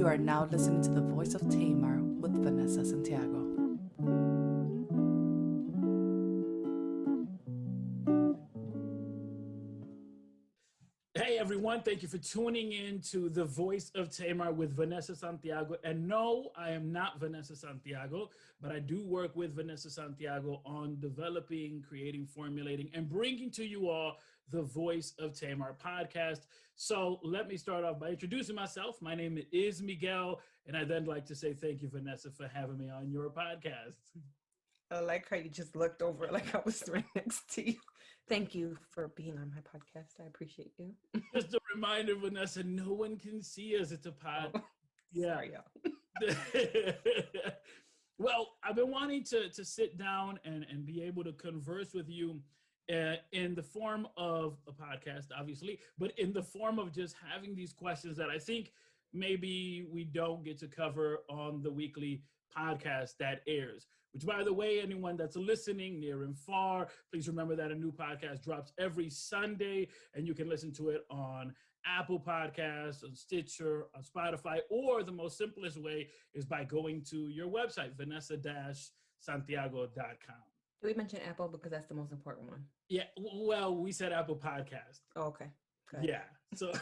You are now listening to the voice of Tamar with Vanessa Santiago. Hey everyone, thank you for tuning in to The Voice of Tamar with Vanessa Santiago. And no, I am not Vanessa Santiago, but I do work with Vanessa Santiago on developing, creating, formulating, and bringing to you all the Voice of Tamar podcast. So let me start off by introducing myself. My name is Miguel, and I'd then like to say thank you, Vanessa, for having me on your podcast. I like how you just looked over like I was right next to you. Thank you for being on my podcast. I appreciate you. Just a reminder, Vanessa, no one can see us. It's a pod. Oh, Yeah. sorry, y'all. Well, I've been wanting to sit down and be able to converse with you in the form of a podcast, obviously, but in the form of just having these questions that I think maybe we don't get to cover on the weekly podcast that airs. Which, by the way, anyone that's listening near and far, please remember that a new podcast drops every Sunday, and you can listen to it on Apple Podcasts, on Stitcher, on Spotify, or the most simplest way is by going to your website, vanessa-santiago.com. Do we mention Apple because that's the most important one? Yeah, well, we said Apple Podcast. Oh, okay. Yeah, so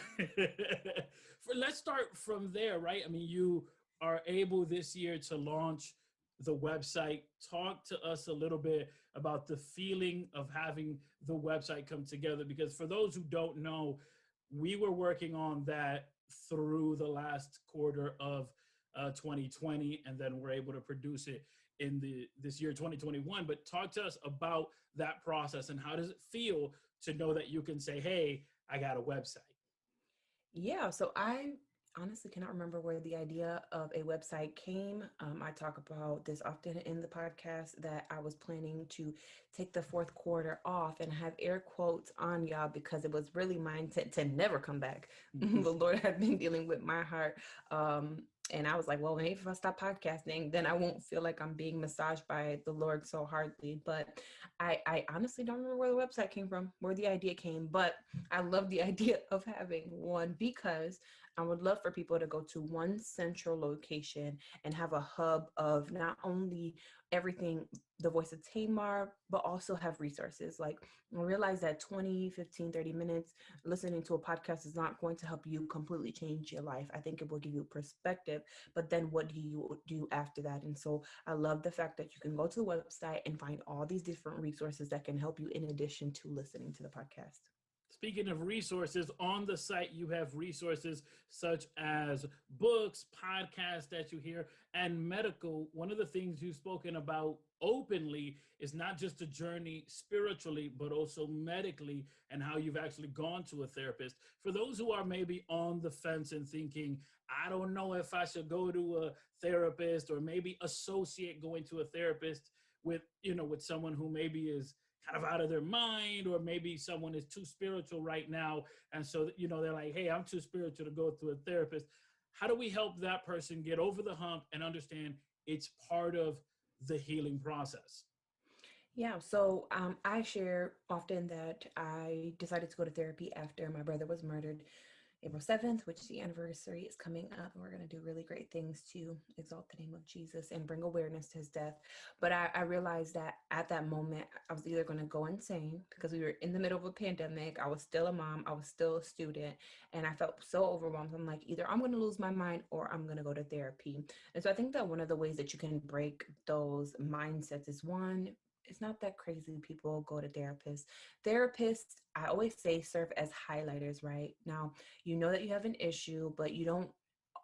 let's start from there, right? I mean, you are able this year to launch the website. Talk to us a little bit about the feeling of having the website come together, because for those who don't know, we were working on that through the last quarter of 2020, and then we're able to produce it in this year 2021. But talk to us about that process, and how does it feel to know that you can say, hey, I got a website? Yeah, so I honestly cannot remember where the idea of a website came. I talk about this often in the podcast that I was planning to take the fourth quarter off, and have air quotes on y'all because it was really my intent to never come back. The Lord had been dealing with my heart. And I was like, well, maybe if I stop podcasting, then I won't feel like I'm being massaged by the Lord so hardly. But I honestly don't remember where the website came from, where the idea came. But I love the idea of having one, because I would love for people to go to one central location and have a hub of not only everything, the Voice of Tamar, but also have resources. Like, I realize that 20, 15, 30 minutes listening to a podcast is not going to help you completely change your life. I think it will give you perspective, but then what do you do after that? And so I love the fact that you can go to the website and find all these different resources that can help you in addition to listening to the podcast. Speaking of resources, on the site, you have resources such as books, podcasts that you hear, and medical. One of the things you've spoken about openly is not just a journey spiritually, but also medically, and how you've actually gone to a therapist. For those who are maybe on the fence and thinking, I don't know if I should go to a therapist, or maybe associate going to a therapist with someone who maybe is kind of out of their mind, or maybe someone is too spiritual right now, and so they're like, hey, I'm too spiritual to go to a therapist. How do we help that person get over the hump and understand it's part of the healing process? Yeah, so I share often that I decided to go to therapy after my brother was murdered April 7th, which the anniversary is coming up, and we're going to do really great things to exalt the name of Jesus and bring awareness to his death. But I realized that at that moment, I was either going to go insane, because we were in the middle of a pandemic. I was still a mom. I was still a student, and I felt so overwhelmed. I'm like, either I'm going to lose my mind or I'm going to go to therapy. And so I think that one of the ways that you can break those mindsets is, one, it's not that crazy people go to therapists. Therapists, I always say, serve as highlighters, right? Now, you know that you have an issue, but you don't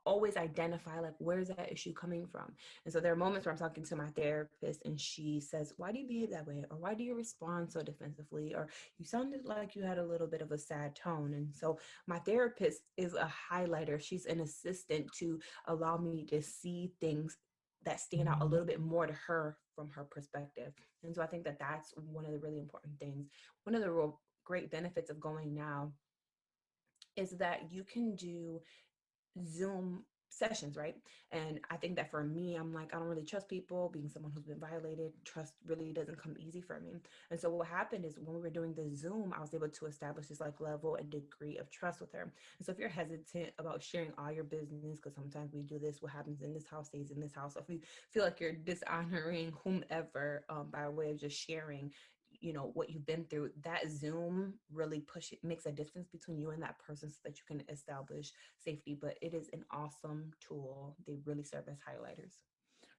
always identify, like, where's that issue coming from? And so there are moments where I'm talking to my therapist and she says, why do you behave that way? Or why do you respond so defensively? Or you sounded like you had a little bit of a sad tone. And so my therapist is a highlighter. She's an assistant to allow me to see things that stand out a little bit more to her from her perspective. And so I think that that's one of the really important things. One of the real great benefits of going now is that you can do Zoom sessions, right? And I think that for me, I'm like, I don't really trust people. Being someone who's been violated, trust really doesn't come easy for me. And so what happened is when we were doing the Zoom, I was able to establish this like level and degree of trust with her. And so if you're hesitant about sharing all your business, because sometimes we do this, what happens in this house stays in this house. So if you feel like you're dishonoring whomever by way of just sharing, you know, what you've been through, that Zoom really makes a difference between you and that person so that you can establish safety. But it is an awesome tool. They really serve as highlighters.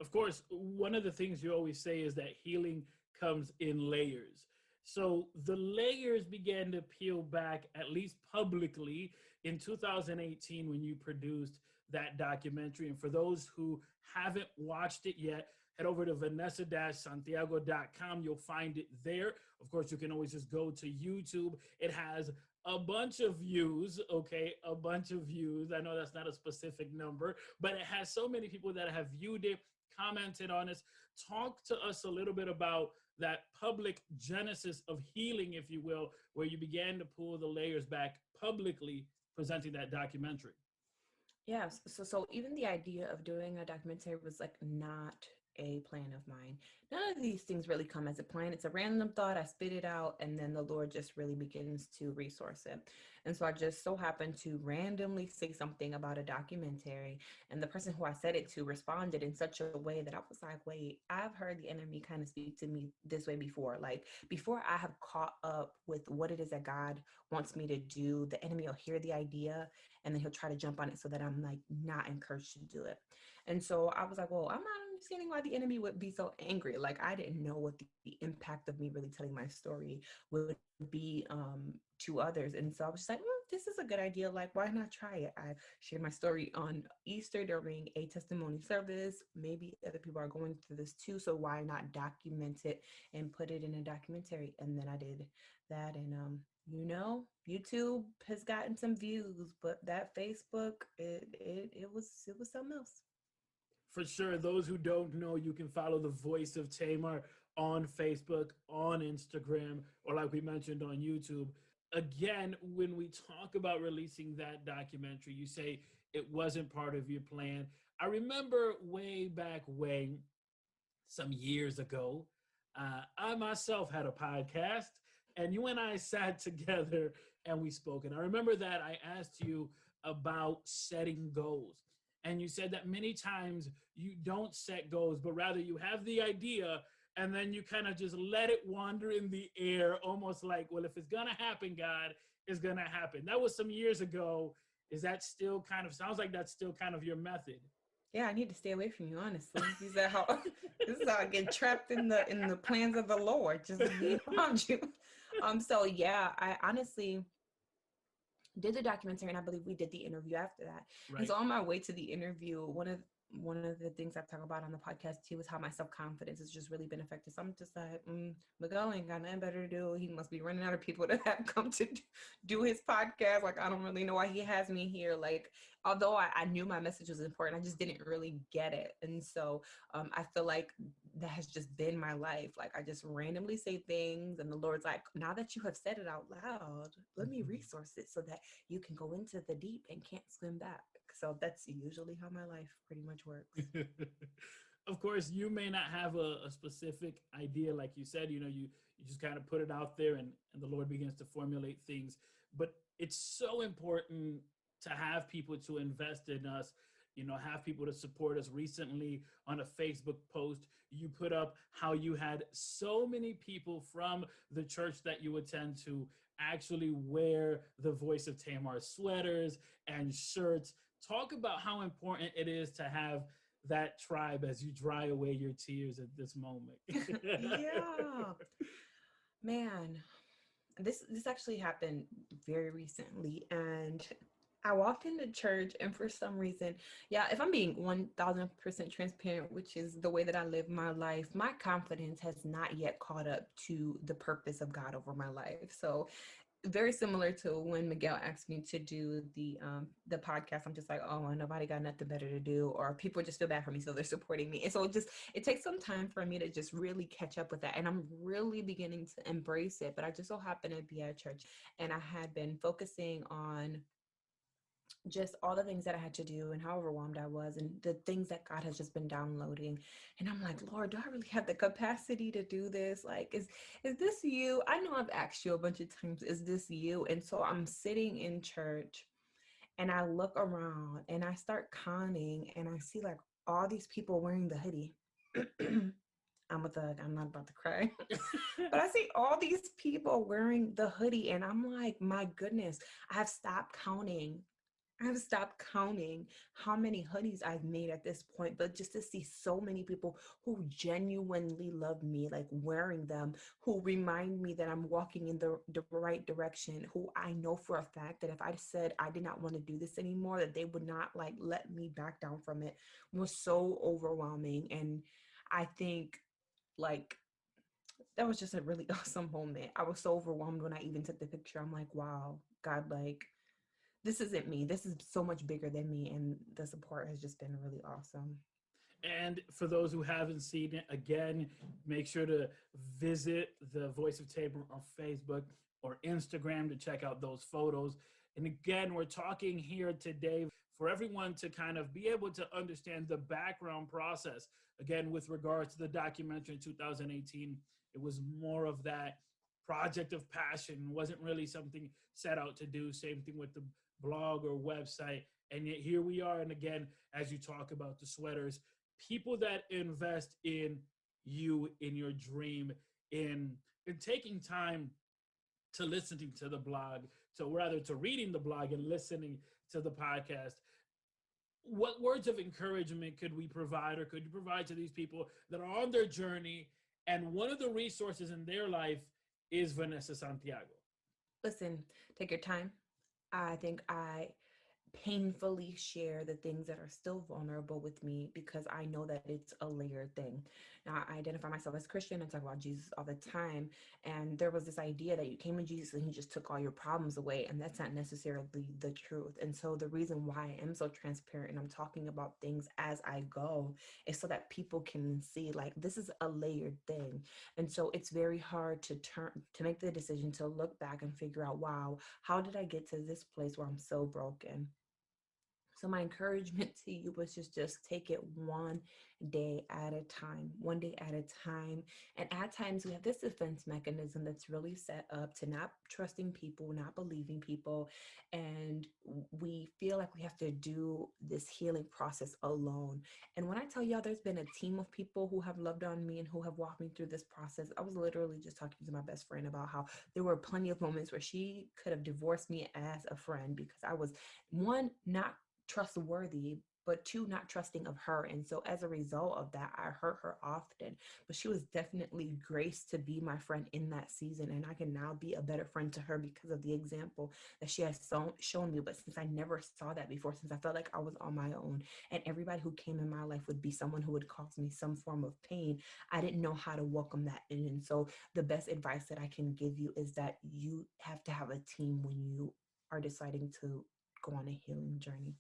Of course, one of the things you always say is that healing comes in layers. So the layers began to peel back, at least publicly, in 2018 when you produced that documentary. And for those who haven't watched it yet, head over to Vanessa-Santiago.com. You'll find it there. Of course, you can always just go to YouTube. It has a bunch of views, okay? A bunch of views. I know that's not a specific number, but it has so many people that have viewed it, commented on us. Talk to us a little bit about that public genesis of healing, if you will, where you began to pull the layers back publicly presenting that documentary. Yeah, so even the idea of doing a documentary was like not a plan of mine. None of these things really come as a plan. It's a random thought. I spit it out, and then the Lord just really begins to resource it. And so I just so happened to randomly say something about a documentary, and the person who I said it to responded in such a way that I was like, wait, I've heard the enemy kind of speak to me this way before. Like before I have caught up with what it is that God wants me to do, the enemy will hear the idea and then he'll try to jump on it so that I'm like not encouraged to do it. And so I was like, well, I'm not understanding why the enemy would be so angry. Like I didn't know what the impact of me really telling my story would be to others. And so I was just like, this is a good idea. Like, why not try it? I shared my story on Easter during a testimony service. Maybe other people are going through this too. So why not document it and put it in a documentary? And then I did that. And you know, YouTube has gotten some views, but that Facebook, it was something else. For sure, those who don't know, you can follow the Voice of Tamar on Facebook, on Instagram, or like we mentioned on YouTube. Again, when we talk about releasing that documentary, you say it wasn't part of your plan. I remember way back when, some years ago, I myself had a podcast, and you and I sat together and we spoke. And I remember that I asked you about setting goals. And you said that many times you don't set goals, but rather you have the idea and then you kind of just let it wander in the air, almost like, well, if it's going to happen, God, it's going to happen. That was some years ago. Is that still kind of, sounds like that's still kind of your method? Yeah, I need to stay away from you, honestly. This is how I get trapped in the plans of the Lord, just being around you. So yeah, I honestly did the documentary, and I believe we did the interview after that. Right. And so on my way to the interview, one of the things I talk about on the podcast too is how my self-confidence has just really been affected. So I'm just like, Miguel ain't got nothing better to do. He must be running out of people to have come to do his podcast. Like, I don't really know why he has me here. Like, although I knew my message was important, I just didn't really get it. And so I feel like that has just been my life. Like, I just randomly say things, and the Lord's like, now that you have said it out loud, let me resource it so that you can go into the deep and can't swim back. So that's usually how my life pretty much works. Of course, you may not have a specific idea, like you said, you just kind of put it out there, and the Lord begins to formulate things. But it's so important to have people to invest in us, have people to support us. Recently on a Facebook post, you put up how you had so many people from the church that you attend to actually wear the Voice of Tamar sweaters and shirts. Talk about how important it is to have that tribe as you dry away your tears at this moment. Yeah, man, this actually happened very recently, and I walked into church, and for some reason, yeah, if I'm being 1000% transparent, which is the way that I live my life, my confidence has not yet caught up to the purpose of God over my life. So very similar to when Miguel asked me to do the podcast. I'm just like, oh, nobody got nothing better to do, or people just feel bad for me, so they're supporting me. And so it takes some time for me to just really catch up with that, and I'm really beginning to embrace it. But I just so happened to be at church, and I had been focusing on just all the things that I had to do and how overwhelmed I was and the things that God has just been downloading. And I'm like, Lord, do I really have the capacity to do this? Like, is this you? I know I've asked you a bunch of times, is this you? And so I'm sitting in church and I look around and I start counting and I see like all these people wearing the hoodie. I'm a thug. I'm not about to cry. But I see all these people wearing the hoodie and I'm like, my goodness, I have stopped counting. I have stopped counting how many hoodies I've made at this point, but just to see so many people who genuinely love me, like wearing them, who remind me that I'm walking in the right direction, who I know for a fact that if I said I did not want to do this anymore, that they would not like let me back down from it, was so overwhelming. And I think like that was just a really awesome moment. I was so overwhelmed when I even took the picture. I'm like, wow, God, like, this isn't me. This is so much bigger than me. And the support has just been really awesome. And for those who haven't seen it, again, make sure to visit the Voice of Tabor on Facebook or Instagram to check out those photos. And again, we're talking here today for everyone to kind of be able to understand the background process. Again, with regards to the documentary in 2018, it was more of that project of passion, wasn't really something set out to do. Same thing with the blog or website. And yet here we are. And again, as you talk about the sweaters, people that invest in you, in your dream, in taking time to listening to the blog, to rather to reading the blog and listening to the podcast. What words of encouragement could we provide, or could you provide to these people that are on their journey and one of the resources in their life is Vanessa Santiago? Listen, take your time. I think I painfully share the things that are still vulnerable with me because I know that it's a layered thing. Now, I identify myself as Christian and talk about Jesus all the time. And there was this idea that you came to Jesus and he just took all your problems away. And that's not necessarily the truth. And so the reason why I am so transparent and I'm talking about things as I go is so that people can see like this is a layered thing. And so it's very hard to make the decision to look back and figure out, wow, how did I get to this place where I'm so broken? So my encouragement to you was just take it one day at a time, one day at a time. And at times we have this defense mechanism that's really set up to not trusting people, not believing people. And we feel like we have to do this healing process alone. And when I tell y'all there's been a team of people who have loved on me and who have walked me through this process, I was literally just talking to my best friend about how there were plenty of moments where she could have divorced me as a friend because I was one, not trustworthy, but two, not trusting of her. And so as a result of that, I hurt her often, but she was definitely graced to be my friend in that season. And I can now be a better friend to her because of the example that she has shown me. But since I never saw that before, since I felt like I was on my own and everybody who came in my life would be someone who would cause me some form of pain, I didn't know how to welcome that in. And so the best advice that I can give you is that you have to have a team when you are deciding to go on a healing journey.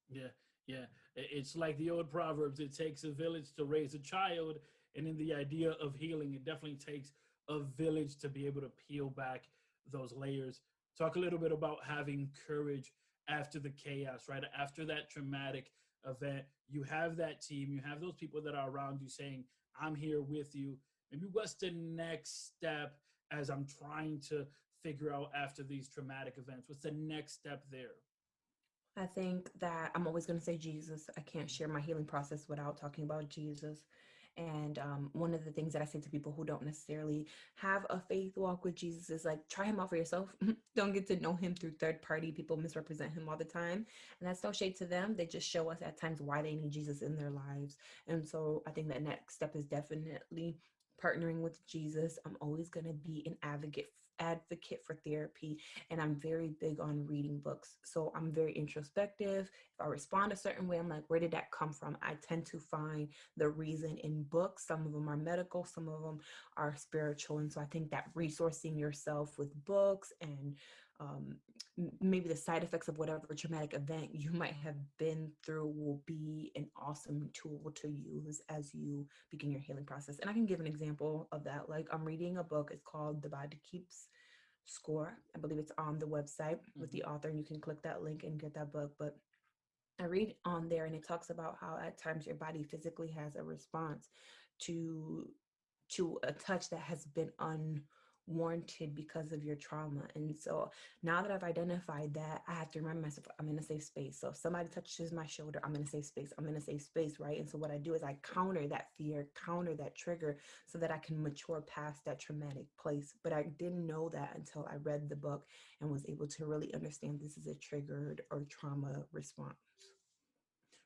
Yeah, yeah. It's like the old proverbs: it takes a village to raise a child. And in the idea of healing, it definitely takes a village to be able to peel back those layers. Talk a little bit about having courage after the chaos, right? After that traumatic event, you have that team, you have those people that are around you saying, I'm here with you. Maybe what's the next step as I'm trying to figure out after these traumatic events? What's the next step there? I think that I'm always going to say Jesus. I can't share my healing process without talking about Jesus. And one of the things that I say to people who don't necessarily have a faith walk with Jesus is like, try him out for yourself. Don't get to know him through third party. People misrepresent him all the time. And that's no shade to them. They just show us at times why they need Jesus in their lives. And so I think that next step is definitely partnering with Jesus. I'm always going to be an advocate for therapy, and I'm very big on reading books. So I'm very introspective. If I respond a certain way, I'm like, where did that come from? I tend to find the reason in books. Some of them are medical, some of them are spiritual. And so I think that resourcing yourself with books and um, maybe the side effects of whatever traumatic event you might have been through will be an awesome tool to use as you begin your healing process. And I can give an example of that. Like I'm reading a book, it's called The Body Keeps Score. I believe it's on the website with the author, and you can click that link and get that book. But I read on there, and it talks about how at times your body physically has a response to a touch that has been unwarranted because of your trauma. And so now that I've identified that, I have to remind myself I'm in a safe space. So if somebody touches my shoulder, I'm in a safe space. I'm in a safe space, right? And so what I do is I counter that fear, counter that trigger, so that I can mature past that traumatic place. But I didn't know that until I read the book and was able to really understand this is a triggered or trauma response.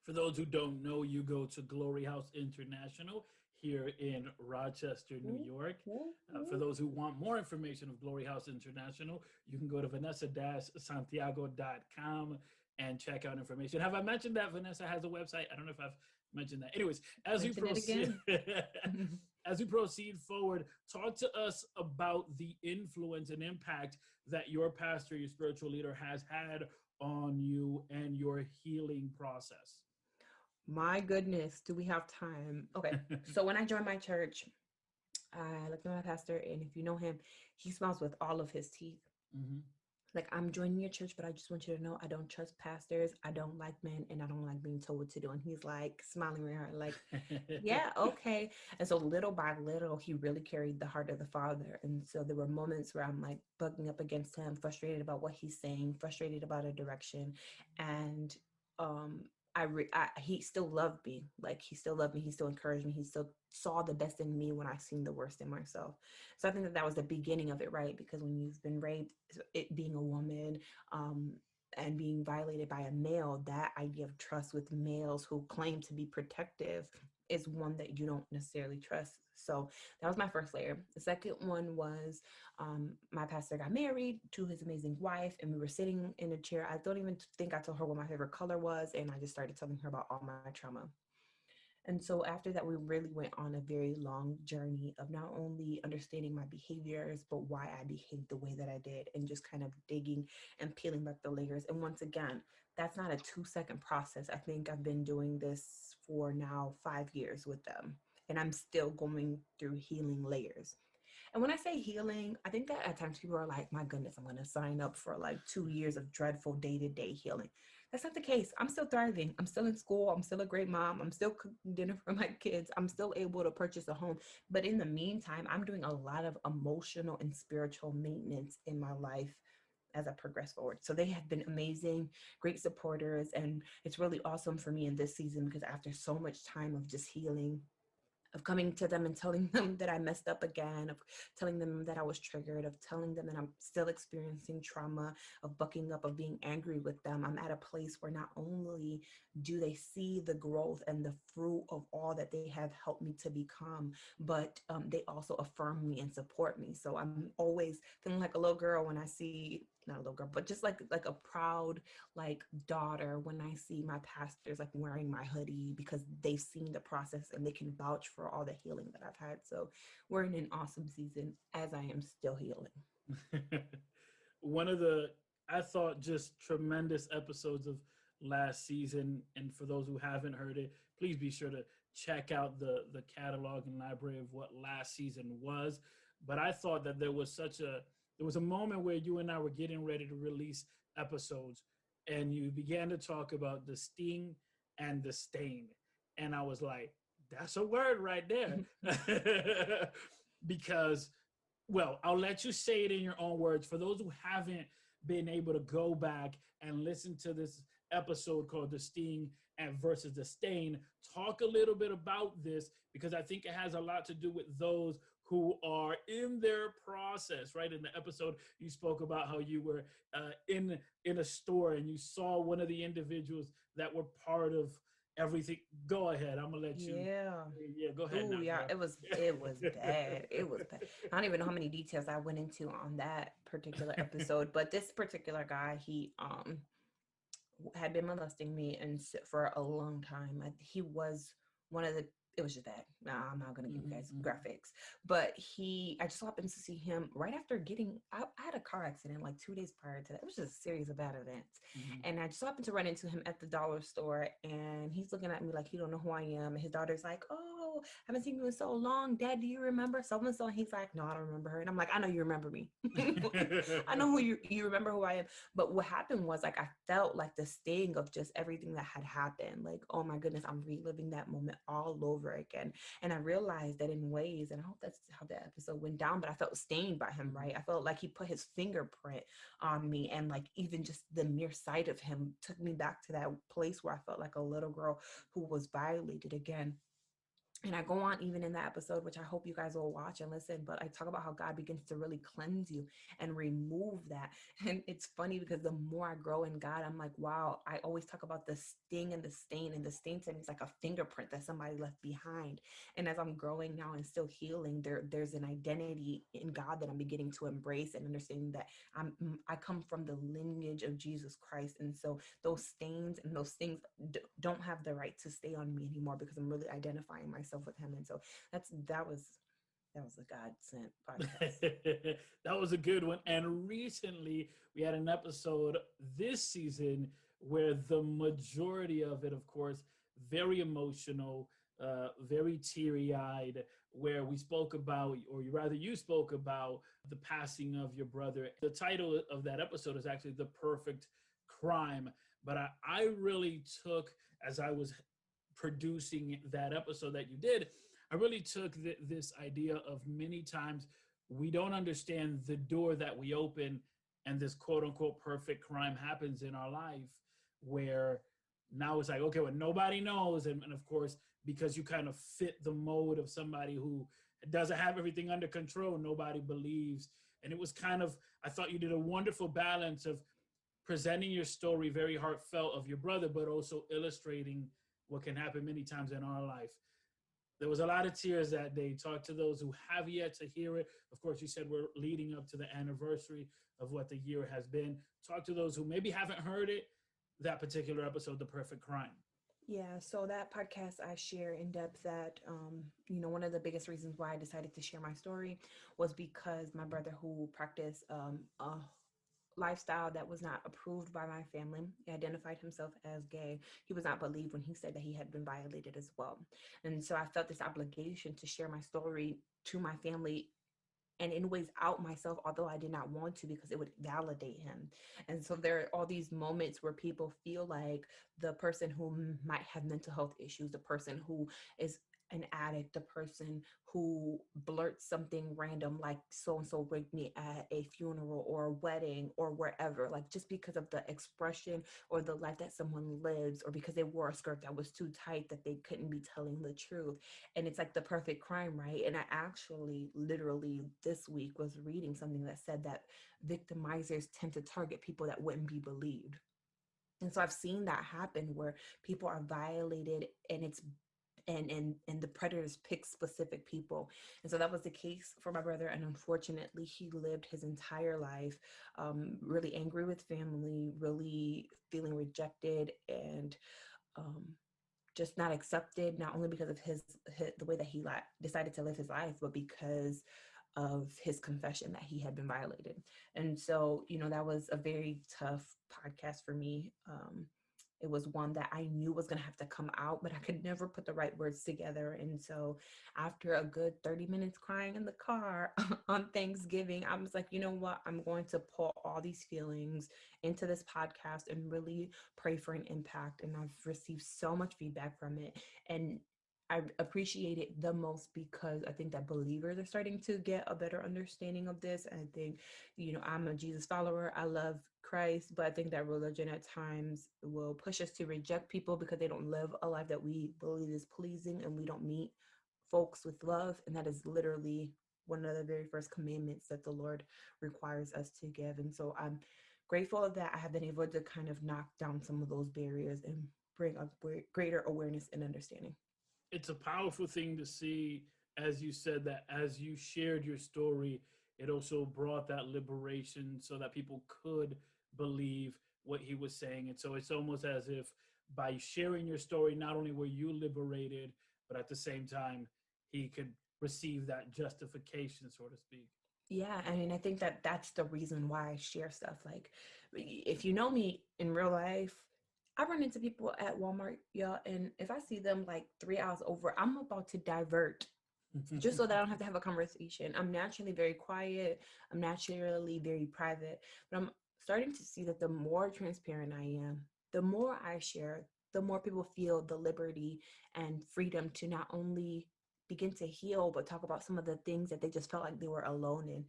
For those who don't know, you go to Glory House International here in Rochester, New York. For those who want more information of Glory House International, you can go to Vanessa-Santiago.com and check out information. Have I mentioned that Vanessa has a website? I don't know if I've mentioned that. Anyways, as we proceed, as we proceed forward, talk to us about the influence and impact that your pastor, your spiritual leader, has had on you and your healing process. My goodness, do we have time? Okay, so when I joined my church, I looked at my pastor, and if you know him, he smiles with all of his teeth. Like, I'm joining your church, but I just want you to know I don't trust pastors, I don't like men, and I don't like being told what to do. And he's like smiling with her, like, yeah, okay. And so little by little, he really carried the heart of the Father. And so there were moments where I'm like bugging up against him, frustrated about what he's saying, frustrated about a direction. And he still loved me. Like, he still loved me. He still encouraged me. He still saw the best in me when I seen the worst in myself. So I think that was the beginning of it, right? Because when you've been raped, it being a woman, and being violated by a male, that idea of trust with males who claim to be protective is one that you don't necessarily trust. So that was my first layer. The second one was my pastor got married to his amazing wife, and we were sitting in a chair. I don't even think I told her what my favorite color was, and I just started telling her about all my trauma. And so after that, we really went on a very long journey of not only understanding my behaviors, but why I behaved the way that I did, and just kind of digging and peeling back the layers. And once again, that's not a 2-second process. I think I've been doing this for now 5 years with them, and I'm still going through healing layers. And when I say healing, I think that at times people are like, my goodness, I'm going to sign up for like 2 years of dreadful day-to-day healing. That's not the case. I'm still thriving. I'm still in school. I'm still a great mom. I'm still cooking dinner for my kids. I'm still able to purchase a home. But in the meantime, I'm doing a lot of emotional and spiritual maintenance in my life as I progress forward. So they have been amazing, great supporters. And it's really awesome for me in this season, because after so much time of just healing, of coming to them and telling them that I messed up again, of telling them that I was triggered, of telling them that I'm still experiencing trauma, of bucking up, of being angry with them, I'm at a place where not only do they see the growth and the fruit of all that they have helped me to become, but they also affirm me and support me. So I'm always feeling like a little girl when I see, not a little girl, but just like a proud like daughter when I see my pastors like wearing my hoodie, because they've seen the process and they can vouch for all the healing that I've had. So we're in an awesome season as I am still healing. One of the, I thought, just tremendous episodes of last season. And for those who haven't heard it, please be sure to check out the catalog and library of what last season was. But I thought that there was a moment where you and I were getting ready to release episodes, and you began to talk about the sting and the stain. And I was like, that's a word right there. Because, well, I'll let you say it in your own words. For those who haven't been able to go back and listen to this episode called The Sting and versus the Stain, talk a little bit about this, because I think it has a lot to do with those who are in their process, right? In the episode, you spoke about how you were in a store and you saw one of the individuals that were part of everything. Go ahead. I'm gonna let you. Yeah. Go ahead. Ooh, yeah. It was bad. It was bad. I don't even know how many details I went into on that particular episode, but this particular guy, he had been molesting me and for a long time. He was one of the. It was just bad. Nah, I'm not gonna give you guys graphics, but I just happened to see him right after I had a car accident like 2 days prior to that. It was just a series of bad events. And I just happened to run into him at the dollar store, and he's looking at me like he don't know who I am. And his daughter's like, oh, oh, I haven't seen you in so long. Dad, do you remember so-and-so? And he's like, no, I don't remember her. And I'm like, I know you remember me. I know who you remember who I am. But what happened was like, I felt like the sting of just everything that had happened. Like, oh my goodness, I'm reliving that moment all over again. And I realized that in ways, and I hope that's how that episode went down, but I felt stained by him, right? I felt like he put his fingerprint on me. And like, even just the mere sight of him took me back to that place where I felt like a little girl who was violated again. And I go on even in that episode, which I hope you guys will watch and listen, but I talk about how God begins to really cleanse you and remove that. And it's funny because the more I grow in God, I'm like, wow, I always talk about the sting and the stain. And the stain to me is like a fingerprint that somebody left behind. And as I'm growing now and still healing, there's an identity in God that I'm beginning to embrace and understanding that I come from the lineage of Jesus Christ. And so those stains and those things don't have the right to stay on me anymore because I'm really identifying myself with him. And so that was a God sent podcast. That was a good one. And recently we had an episode this season where the majority of it, of course, very emotional, very teary-eyed, where we spoke about, or rather you spoke about the passing of your brother. The title of that episode is actually The Perfect Crime. But I really took, as I was producing that episode that you did, I really took this idea of many times we don't understand the door that we open and this quote unquote perfect crime happens in our life, where now it's like, okay, well, nobody knows. And of course, because you kind of fit the mode of somebody who doesn't have everything under control, nobody believes. And it was kind of, I thought you did a wonderful balance of presenting your story very heartfelt of your brother, but also illustrating what can happen many times in our life. There was a lot of tears that day. Talk to those who have yet to hear it. Of course, you said we're leading up to the anniversary of what the year has been. Talk to those who maybe haven't heard it, that particular episode, The Perfect Crime. Yeah, so that podcast I share in depth that, one of the biggest reasons why I decided to share my story was because my brother, who practiced a lifestyle that was not approved by my family, he identified himself as gay. He was not believed when he said that he had been violated as well. And so I felt this obligation to share my story to my family and in ways out myself, although I did not want to, because it would validate him. And so there are all these moments where people feel like the person who might have mental health issues, the person who is an addict, the person who blurts something random like so and so raped me at a funeral or a wedding or wherever, like just because of the expression or the life that someone lives, or because they wore a skirt that was too tight that they couldn't be telling the truth. And it's like the perfect crime, right? And I actually literally this week was reading something that said that victimizers tend to target people that wouldn't be believed. And so I've seen that happen where people are violated and it's and the predators pick specific people. And so that was the case for my brother. And unfortunately, he lived his entire life really angry with family, really feeling rejected and just not accepted, not only because of his the way that he decided to live his life, but because of his confession that he had been violated. And so, that was a very tough podcast for me. It was one that I knew was going to have to come out, but I could never put the right words together. And so after a good 30 minutes crying in the car on Thanksgiving, I was like, you know what? I'm going to pour all these feelings into this podcast and really pray for an impact. And I've received so much feedback from it. And I appreciate it the most because I think that believers are starting to get a better understanding of this. And I think, I'm a Jesus follower. I love Christ, but I think that religion at times will push us to reject people because they don't live a life that we believe is pleasing, and we don't meet folks with love. And that is literally one of the very first commandments that the Lord requires us to give. And so I'm grateful that I have been able to kind of knock down some of those barriers and bring a greater awareness and understanding. It's a powerful thing to see, as you said, that as you shared your story, it also brought that liberation so that people could believe what he was saying. And so it's almost as if by sharing your story, not only were you liberated, but at the same time, he could receive that justification, so to speak. Yeah, I mean, I think that that's the reason why I share stuff. Like, if you know me in real life, I run into people at Walmart, y'all, and if I see them like 3 hours over, I'm about to divert just so that I don't have to have a conversation. I'm naturally very quiet. I'm naturally very private, but I'm starting to see that the more transparent I am, the more I share, the more people feel the liberty and freedom to not only begin to heal, but talk about some of the things that they just felt like they were alone in.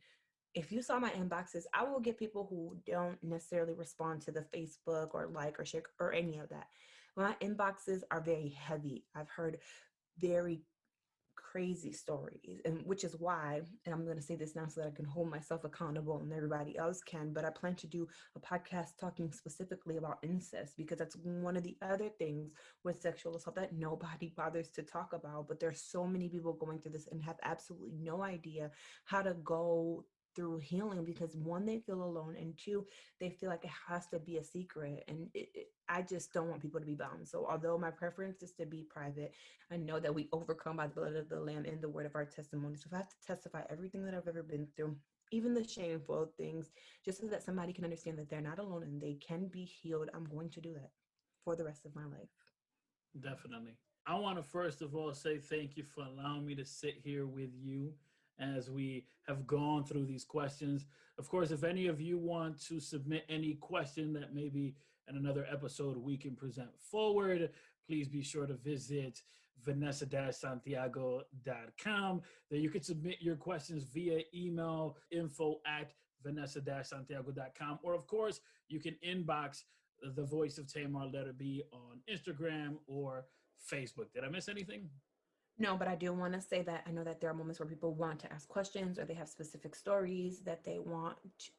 If you saw my inboxes, I will get people who don't necessarily respond to the Facebook or like or share or any of that. My inboxes are very heavy. I've heard very crazy stories, and which is why, and I'm going to say this now so that I can hold myself accountable and everybody else can, but I plan to do a podcast talking specifically about incest, because that's one of the other things with sexual assault that nobody bothers to talk about. But there's so many people going through this and have absolutely no idea how to go through healing, because one, they feel alone, and two, they feel like it has to be a secret, and I just don't want people to be bound. So although my preference is to be private, I know that we overcome by the blood of the Lamb and the word of our testimony. So if I have to testify everything that I've ever been through, even the shameful things, just so that somebody can understand that they're not alone and they can be healed, I'm going to do that for the rest of my life. Definitely. I want to first of all say thank you for allowing me to sit here with you as we have gone through these questions. Of course, if any of you want to submit any question that maybe in another episode we can present forward, please be sure to visit vanessa-santiago.com. There you can submit your questions via email, info@vanessa-santiago.com. Or of course, you can inbox the Voice of Tamar, let it be on Instagram or Facebook. Did I miss anything? No, but I do want to say that I know that there are moments where people want to ask questions, or they have specific stories that they want,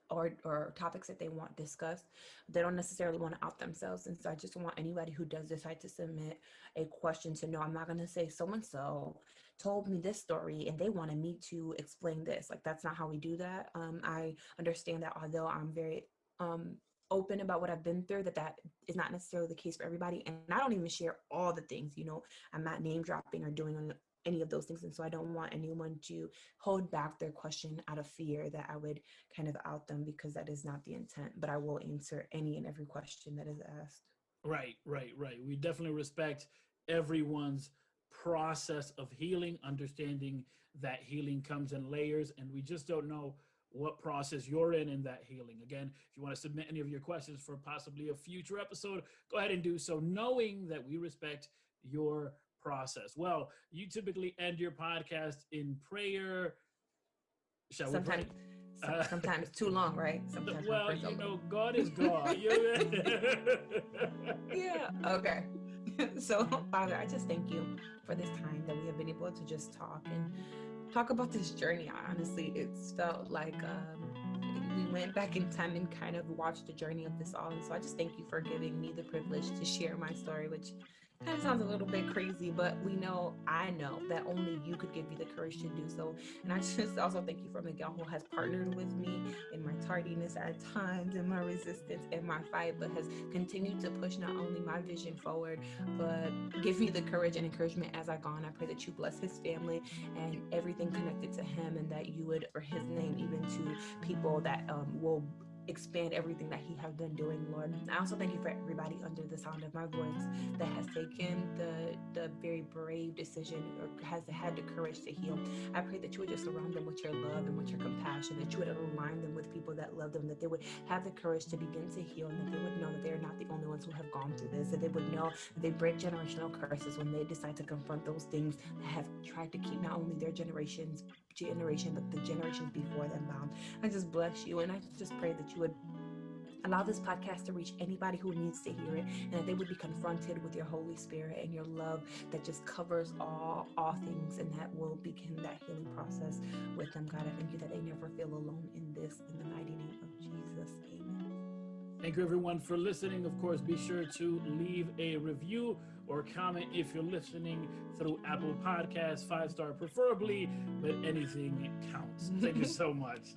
or topics that they want discussed. They don't necessarily want to out themselves. And so I just want anybody who does decide to submit a question to know I'm not going to say so-and-so told me this story and they wanted me to explain this. Like, that's not how we do that. I understand that although I'm very open about what I've been through, that is not necessarily the case for everybody. And I don't even share all the things, I'm not name dropping or doing any of those things. And so I don't want anyone to hold back their question out of fear that I would kind of out them, because that is not the intent. But I will answer any and every question that is asked. Right. We definitely respect everyone's process of healing, understanding that healing comes in layers, and we just don't know what process you're in that healing. Again, if you want to submit any of your questions for possibly a future episode, go ahead and do so, knowing that we respect your process. Well, you typically end your podcast in prayer. Shall we pray? Sometimes too long, right? Sometimes well, God is God. Yeah. Okay. So, Father, I just thank you for this time that we have been able to just talk about this journey. Honestly, it's felt like we went back in time and kind of watched the journey of this all. And so I just thank you for giving me the privilege to share my story, which kind of sounds a little bit crazy, but I know that only you could give me the courage to do so. And I just also thank you for Miguel, who has partnered with me in my tardiness at times, in my resistance, in my fight, but has continued to push not only my vision forward, but give me the courage and encouragement as I go on. I pray that you bless his family and everything connected to him, and that you would, for his name, even to people that will expand everything that he has been doing, Lord. I also thank you for everybody under the sound of my voice that has taken the very brave decision, or has had the courage to heal. I pray that you would just surround them with your love and with your compassion, that you would align them with people that love them, that they would have the courage to begin to heal, and that they would know that they're not the only ones who have gone through this, that they would know that they break generational curses when they decide to confront those things that have tried to keep not only their generation, but the generations before them bound. I just bless you, and I just pray that you would allow this podcast to reach anybody who needs to hear it, and that they would be confronted with your Holy Spirit and your love that just covers all things, and that will begin that healing process with them. God, I thank you that they never feel alone in this, in the mighty name of Jesus. Amen. Thank you, everyone, for listening. Of course, be sure to leave a review or comment if you're listening through Apple Podcasts, 5-star preferably, but anything counts. Thank you so much.